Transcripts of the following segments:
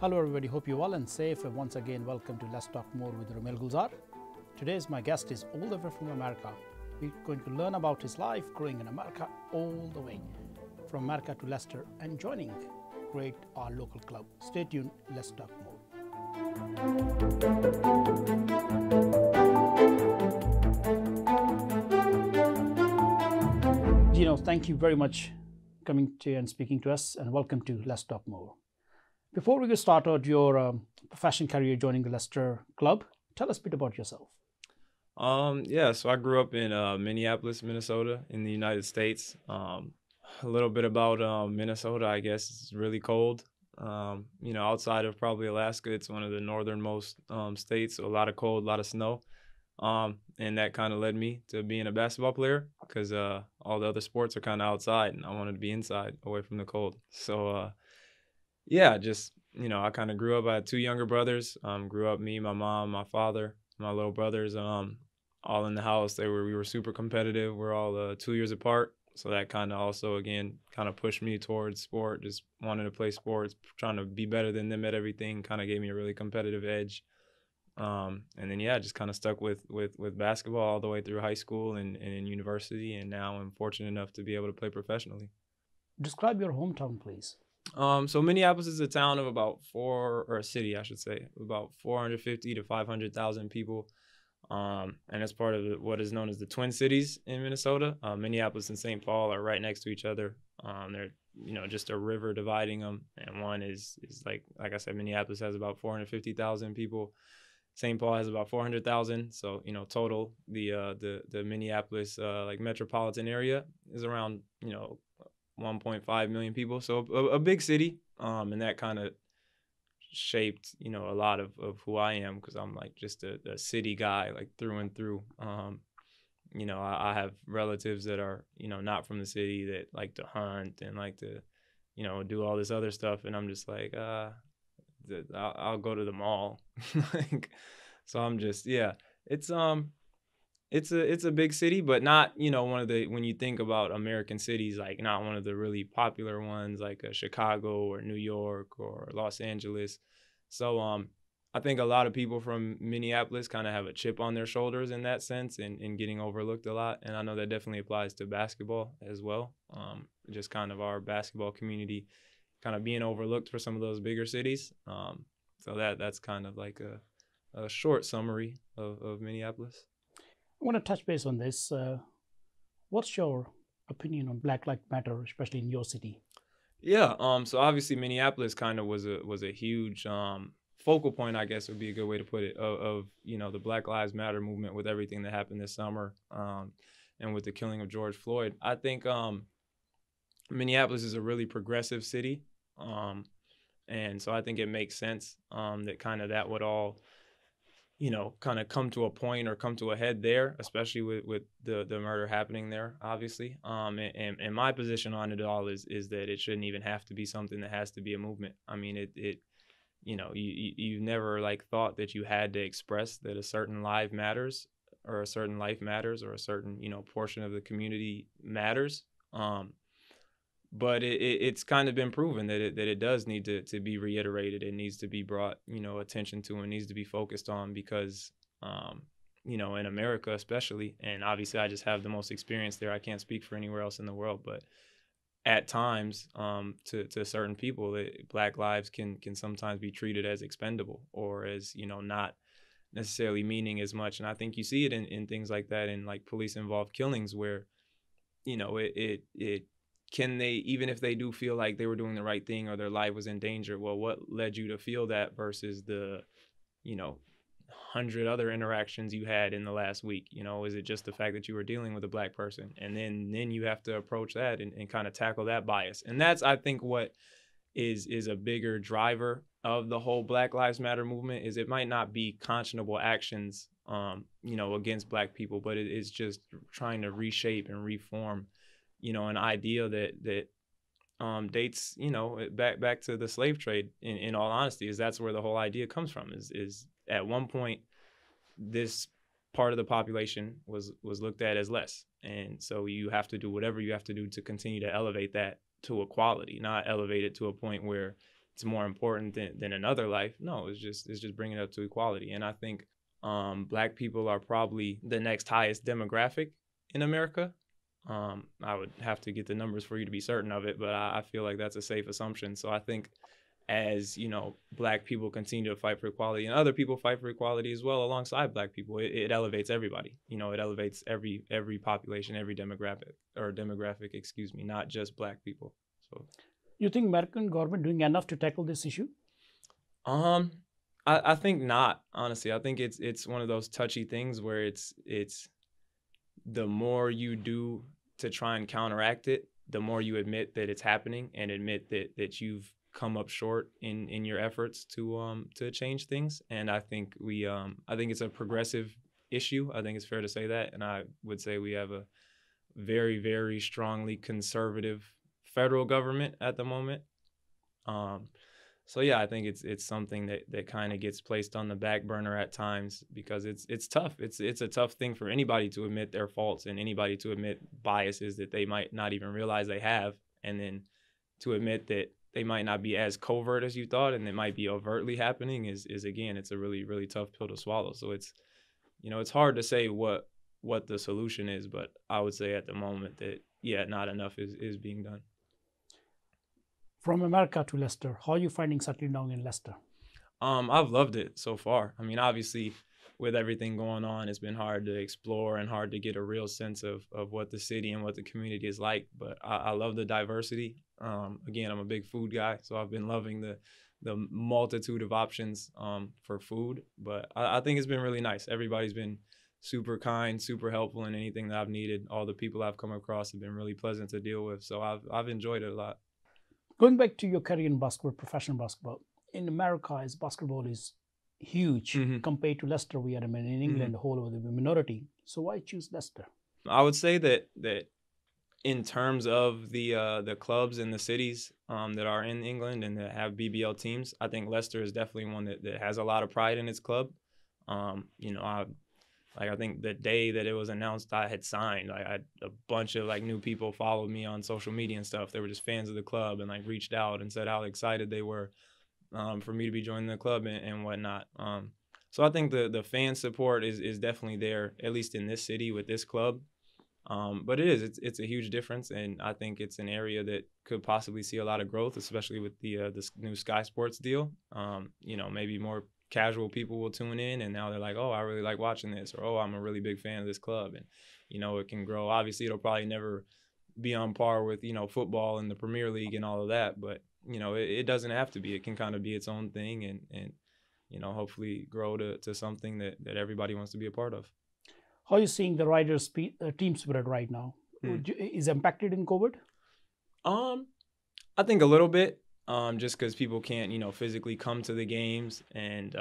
Hello everybody, hope you're well and safe, and once again welcome to Let's Talk More with Romail Gulzar. Today's my guest is all the way from America. We're going to learn about his life growing in America all the way from America to Leicester and joining great our local club. Stay tuned, let's talk more. Geno, thank you very much coming to and speaking to us, and welcome to Let's Talk More. Before we get started your professional career joining the Leicester club, tell us a bit about yourself. So I grew up in Minneapolis, Minnesota, in the United States. A little bit about Minnesota, I guess. It's really cold. Outside of probably Alaska, it's one of the northernmost states, so a lot of cold, a lot of snow. And that kind of led me to being a basketball player because all the other sports are kind of outside, and I wanted to be inside, away from the cold. So, I kind of grew up. I had two younger brothers. Grew up, me, my mom, my father, my little brothers, all in the house. We were super competitive. We're all 2 years apart. So that kind of also, again, kind of pushed me towards sport, just wanting to play sports, trying to be better than them at everything, kind of gave me a really competitive edge. Just kind of stuck with basketball all the way through high school and in university. And now I'm fortunate enough to be able to play professionally. Describe your hometown, please. So Minneapolis is a town of a city, I should say, about 450 to 500,000 people. And it's part of what is known as the Twin Cities in Minnesota. Minneapolis and St. Paul are right next to each other. They're, just a river dividing them. And one is like I said, Minneapolis has about 450,000 people. St. Paul has about 400,000. So, total, the Minneapolis, metropolitan area is around, 1.5 million people. So a big city. And that kind of shaped, a lot of who I am, because I'm like just a city guy, like through and through. I have relatives that are, not from the city that like to hunt and like to, do all this other stuff. And I'm just like, I'll go to the mall. So I'm just, it's a big city, but not, one of the, when you think about American cities, like not one of the really popular ones like Chicago or New York or Los Angeles. So I think a lot of people from Minneapolis kind of have a chip on their shoulders in that sense and getting overlooked a lot. And I know that definitely applies to basketball as well. Just kind of our basketball community kind of being overlooked for some of those bigger cities. So that's kind of like a short summary of Minneapolis. I want to touch base on this. What's your opinion on Black Lives Matter, especially in your city? Yeah. So obviously Minneapolis kind of was a huge focal point, I guess would be a good way to put it, of the Black Lives Matter movement with everything that happened this summer, and with the killing of George Floyd. I think Minneapolis is a really progressive city, and so I think it makes sense that would all kind of come to a point or come to a head there, especially with the murder happening there, obviously. And my position on it all is that it shouldn't even have to be something that has to be a movement. I mean, you never like thought that you had to express that a certain life matters or a certain life matters or a certain, portion of the community matters. But it's kind of been proven that it does need to be reiterated. It needs to be brought, attention to, and needs to be focused on because, in America especially, and obviously I just have the most experience there. I can't speak for anywhere else in the world, but at times, to certain people, Black lives can sometimes be treated as expendable or as, not necessarily meaning as much. And I think you see it in things like that, in like police involved killings where, can they, even if they do feel like they were doing the right thing or their life was in danger, well, what led you to feel that versus the, 100 other interactions you had in the last week? Is it just the fact that you were dealing with a Black person? And then you have to approach that and kind of tackle that bias. And that's, I think, what is a bigger driver of the whole Black Lives Matter movement. Is it might not be conscionable actions, against Black people, but it is just trying to reshape and reform an idea that dates, back to the slave trade, in all honesty, is that's where the whole idea comes from, is at one point, this part of the population was looked at as less. And so you have to do whatever you have to do to continue to elevate that to equality, not elevate it to a point where it's more important than another life. No, it's just bringing it up to equality. And I think Black people are probably the next highest demographic in America. I would have to get the numbers for you to be certain of it, but I feel like that's a safe assumption. So I think as Black people continue to fight for equality and other people fight for equality as well alongside Black people, it elevates everybody. It elevates every population, every demographic, excuse me, not just Black people. So You think American government doing enough to tackle this issue? I think not, honestly. I think it's one of those touchy things where it's the more you do to try and counteract it, the more you admit that it's happening and admit that you've come up short in your efforts to change things. And I think I think it's a progressive issue. I think it's fair to say that. And I would say we have a very, very strongly conservative federal government at the moment. So yeah, I think it's something that kind of gets placed on the back burner at times because it's tough. It's a tough thing for anybody to admit their faults and anybody to admit biases that they might not even realize they have, and then to admit that they might not be as covert as you thought and it might be overtly happening is again, it's a really, really tough pill to swallow. So it's it's hard to say what the solution is, but I would say at the moment that yeah, not enough is being done. From America to Leicester, how are you finding settling down in Leicester? I've loved it so far. I mean, obviously, with everything going on, it's been hard to explore and hard to get a real sense of what the city and what the community is like. But I love the diversity. Again, I'm a big food guy, so I've been loving the multitude of options for food. But I think it's been really nice. Everybody's been super kind, super helpful in anything that I've needed. All the people I've come across have been really pleasant to deal with. So I've enjoyed it a lot. Going back to your career in basketball, professional basketball, in America, basketball is huge compared to Leicester. We are in England, whole over the minority. So why choose Leicester? I would say that in terms of the clubs and the cities that are in England and that have BBL teams, I think Leicester is definitely one that has a lot of pride in its club. I think the day that it was announced I had signed, I had a bunch of new people followed me on social media and stuff. They were just fans of the club and reached out and said how excited they were for me to be joining the club and whatnot. So I think the fan support is definitely there, at least in this city with this club. But it's a huge difference, and I think it's an area that could possibly see a lot of growth, especially with the new Sky Sports deal. Maybe more casual people will tune in and now they're like, oh, I really like watching this, or oh, I'm a really big fan of this club. And it can grow. Obviously it'll probably never be on par with football and the Premier League and all of that, but it doesn't have to be. It can kind of be its own thing and hopefully grow to something that everybody wants to be a part of. How are you seeing the Riders team spirit right now? Is impacted in COVID? I think a little bit. Just because people can't, physically come to the games and,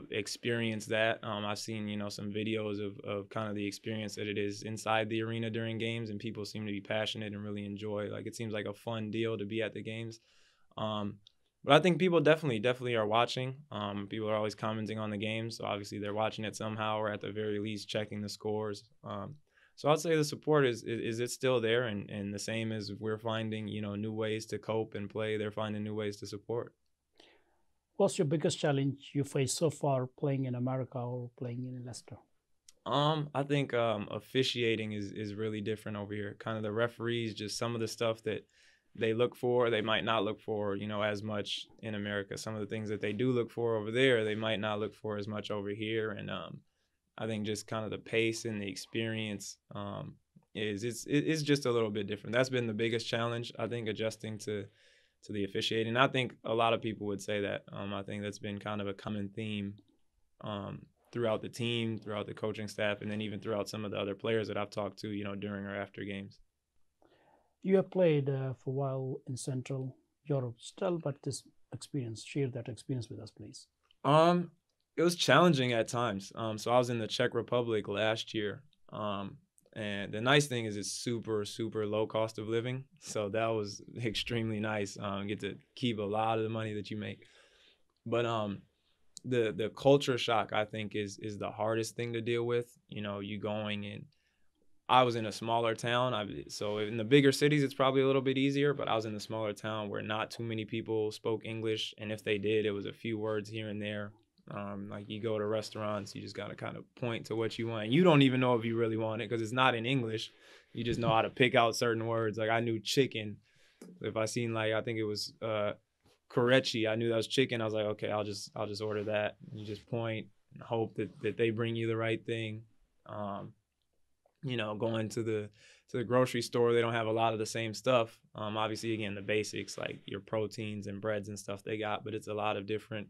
experience that. I've seen, some videos of kind of the experience that it is inside the arena during games, and people seem to be passionate and really enjoy. It seems like a fun deal to be at the games. But I think people definitely are watching. People are always commenting on the games, so obviously they're watching it somehow, or at the very least checking the scores. So I'd say the support is it still there, and the same as we're finding, new ways to cope and play, they're finding new ways to support. What's your biggest challenge you faced so far playing in America or playing in Leicester? I think officiating is really different over here. Kind of the referees, just some of the stuff that they look for, they might not look for, as much in America. Some of the things that they do look for over there, they might not look for as much over here. And I think just kind of the pace and the experience is just a little bit different. That's been the biggest challenge, I think, adjusting to the officiating. I think a lot of people would say that. I think that's been kind of a common theme throughout the team, throughout the coaching staff, and then even throughout some of the other players that I've talked to, during or after games. You have played for a while in Central Europe still, but share that experience with us, please. It was challenging at times. So I was in the Czech Republic last year. And the nice thing is it's super, super low cost of living. So that was extremely nice. Get to keep a lot of the money that you make. But the culture shock, I think, is the hardest thing to deal with. You going and I was in a smaller town. So in the bigger cities, it's probably a little bit easier, but I was in a smaller town where not too many people spoke English. And if they did, it was a few words here and there. Like you go to restaurants, you just got to kind of point to what you want. You don't even know if you really want it because it's not in English. You just know how to pick out certain words. Like I knew chicken. If I seen I think it was Korechi, I knew that was chicken. I was like, okay, I'll just order that. You just point and hope that they bring you the right thing. Going to the grocery store, they don't have a lot of the same stuff. Obviously, again, the basics like your proteins and breads and stuff they got, but it's a lot of different,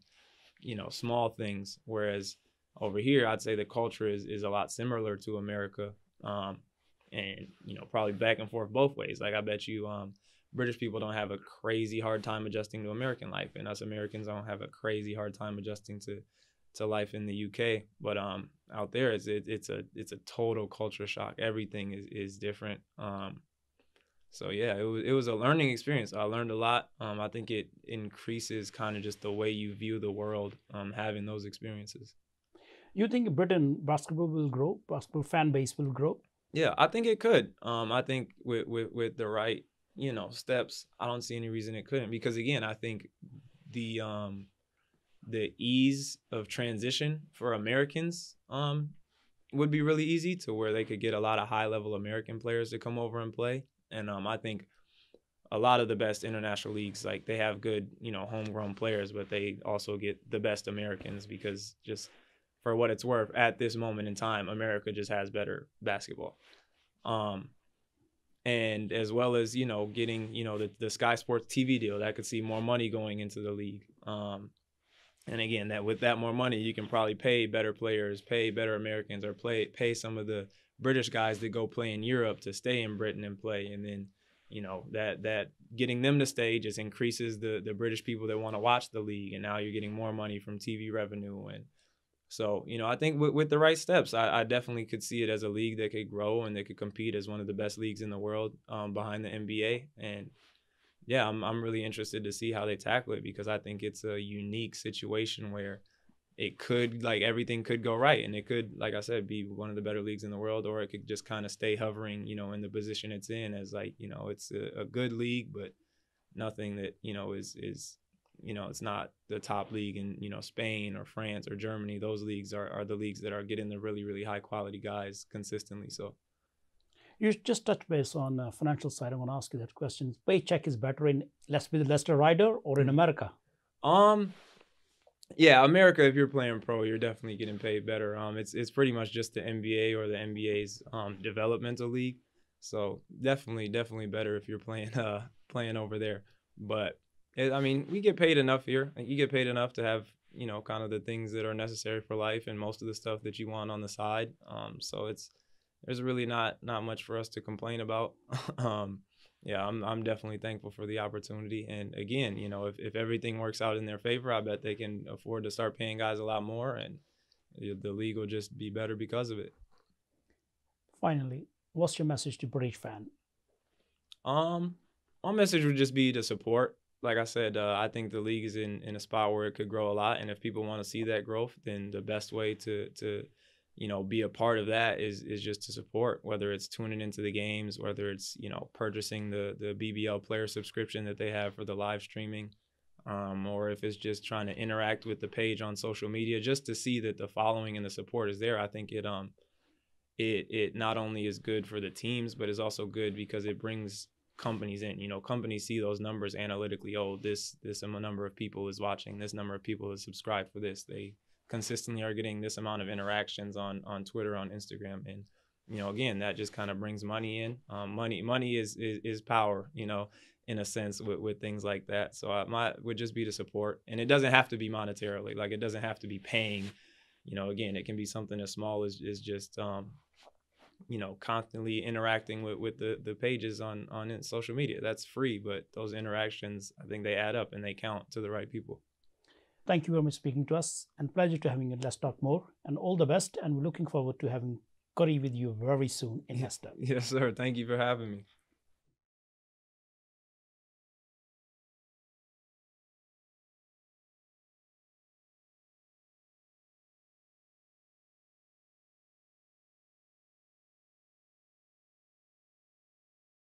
small things. Whereas over here, I'd say the culture is a lot similar to America, and probably back and forth both ways. Like I bet you, British people don't have a crazy hard time adjusting to American life, and us Americans don't have a crazy hard time adjusting to life in the UK. But out there, it's a total culture shock. Everything is different. So yeah, it was a learning experience. I learned a lot. I think it increases kind of just the way you view the world, having those experiences. You think Britain basketball will grow? Basketball fan base will grow? Yeah, I think it could. I think with the right, steps, I don't see any reason it couldn't. Because again, I think the ease of transition for Americans would be really easy to where they could get a lot of high-level American players to come over and play. And I think a lot of the best international leagues, like they have good, homegrown players, but they also get the best Americans because just for what it's worth, at this moment in time, America just has better basketball. And as well as, getting, the Sky Sports TV deal that could see more money going into the league. And again, that with that more money, you can probably pay better players, pay better Americans, or pay some of the British guys that go play in Europe to stay in Britain and play. And then, that getting them to stay just increases the British people that want to watch the league. And now you're getting more money from TV revenue. And so, I think with the right steps, I definitely could see it as a league that could grow and that could compete as one of the best leagues in the world behind the NBA. And yeah, I'm really interested to see how they tackle it because I think it's a unique situation where it could, like, everything could go right. And it could, like I said, be one of the better leagues in the world, or it could just kind of stay hovering, in the position it's in as, like, it's a good league, but nothing that, is it's not the top league in, Spain or France or Germany. Those leagues are the leagues that are getting the really, really high quality guys consistently. So you just touched base on the financial side. I want to ask you that question. Paycheck is better in Leicester Rider or in America? Yeah, America, if you're playing pro, you're definitely getting paid better. It's pretty much just the NBA or the NBA's developmental league. So definitely better if you're playing over there. But we get paid enough here. You get paid enough to have, kind of the things that are necessary for life and most of the stuff that you want on the side. So there's really not much for us to complain about. Yeah, I'm definitely thankful for the opportunity. And again, if everything works out in their favor, I bet they can afford to start paying guys a lot more, and the league will just be better because of it. Finally, what's your message to British fan? My message would just be to support. Like I said, I think the league is in a spot where it could grow a lot, and if people want to see that growth, then the best way to be a part of that is just to support, whether it's tuning into the games, whether it's, purchasing the BBL player subscription that they have for the live streaming, or if it's just trying to interact with the page on social media, just to see that the following and the support is there. I think it not only is good for the teams, but is also good because it brings companies in. Companies see those numbers analytically. Oh, this number of people is watching, this number of people is subscribed for this. They consistently are getting this amount of interactions on Twitter, on Instagram, and again, that just kind of brings money in. Money is power, in a sense with things like that. So would just be to support, and it doesn't have to be monetarily. Like, it doesn't have to be paying. Again, it can be something as small as just constantly interacting with the pages on social media. That's free, but those interactions, I think they add up and they count to the right people. Thank you very much for speaking to us, and pleasure to having you. Let's talk more, and all the best. And we're looking forward to having curry with you very soon in Leicester. Yes, sir. Thank you for having me.